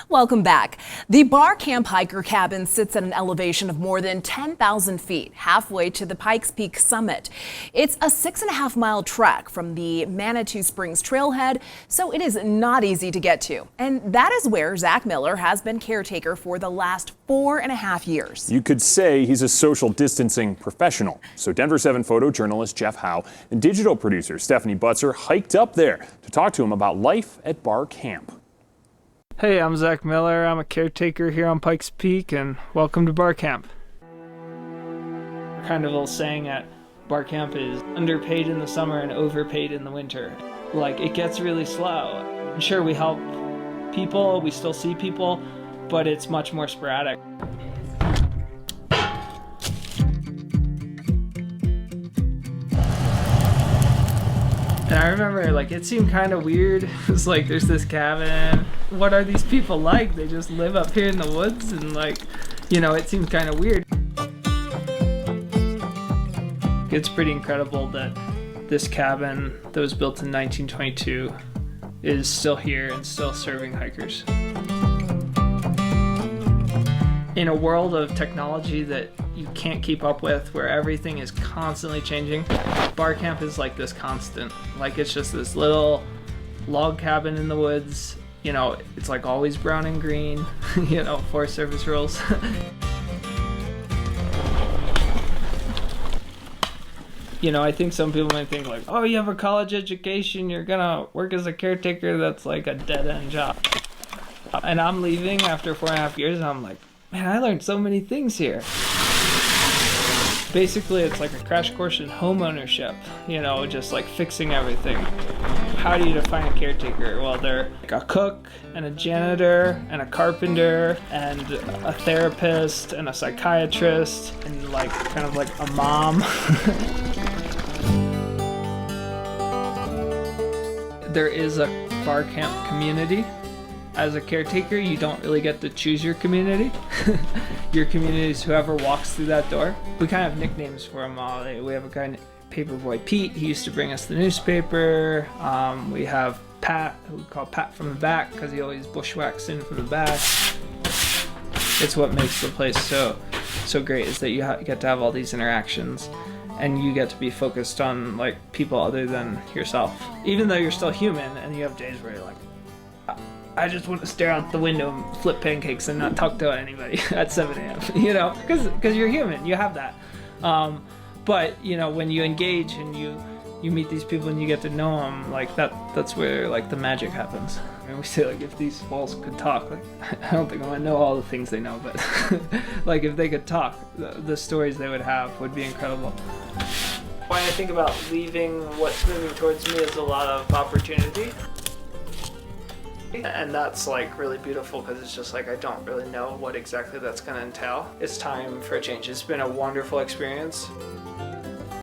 Welcome back. The Barr Camp hiker cabin sits at an elevation of more than 10,000 feet, halfway to the Pikes Peak summit. It's a 6.5-mile trek from the Manitou Springs trailhead, so it is not easy to get to. And that is where Zach Miller has been caretaker for the last 4.5 years. You could say he's a social distancing professional. So Denver 7 photojournalist Jeff Howe and digital producer Stephanie Butzer hiked up there to talk to him about life at Barr Camp. Hey, I'm Zach Miller. I'm a caretaker here on Pikes Peak, and welcome to Barr Camp. Kind of a little saying at Barr Camp is underpaid in the summer and overpaid in the winter. Like, it gets really slow. I'm sure we help people, we still see people, but it's much more sporadic. And I remember, like, it seemed kind of weird. It's like, there's this cabin. What are these people like? They just live up here in the woods, and, like, you know, it seems kind of weird. It's pretty incredible that this cabin that was built in 1922 is still here and still serving hikers. In a world of technology that you can't keep up with, where everything is constantly changing, Barr Camp is like this constant. Like, it's just this little log cabin in the woods. You know, it's like always brown and green, you know, Forest Service rules. You know, I think some people might think like, oh, you have a college education, you're gonna work as a caretaker, that's like a dead-end job. And I'm leaving after 4.5 years, and I'm like, man, I learned so many things here. Basically, it's like a crash course in home ownership, you know, just like fixing everything. How do you define a caretaker? Well, they're like a cook and a janitor and a carpenter and a therapist and a psychiatrist and like kind of like a mom. There is a Barr Camp community. As a caretaker, you don't really get to choose your community. Your community is whoever walks through that door. We kind of have nicknames for them all. We have a guy named Paperboy Pete. He used to bring us the newspaper. We have Pat, who we call Pat from the back because he always bushwhacks in from the back. It's what makes the place so great, is that you get to have all these interactions, and you get to be focused on like people other than yourself. Even though you're still human, and you have days where you're like, I just want to stare out the window and flip pancakes and not talk to anybody at 7 a.m., you know, because you're human, you have that. But, you know, when you engage and you meet these people and you get to know them, like that's where like the magic happens. I mean, we say like, if these walls could talk, like, I don't think I'm gonna know all the things they know, but like if they could talk, the stories they would have would be incredible. When I think about leaving, what's moving towards me is a lot of opportunity. And that's like really beautiful, because it's just like I don't really know what exactly that's going to entail. It's time for a change. It's been a wonderful experience.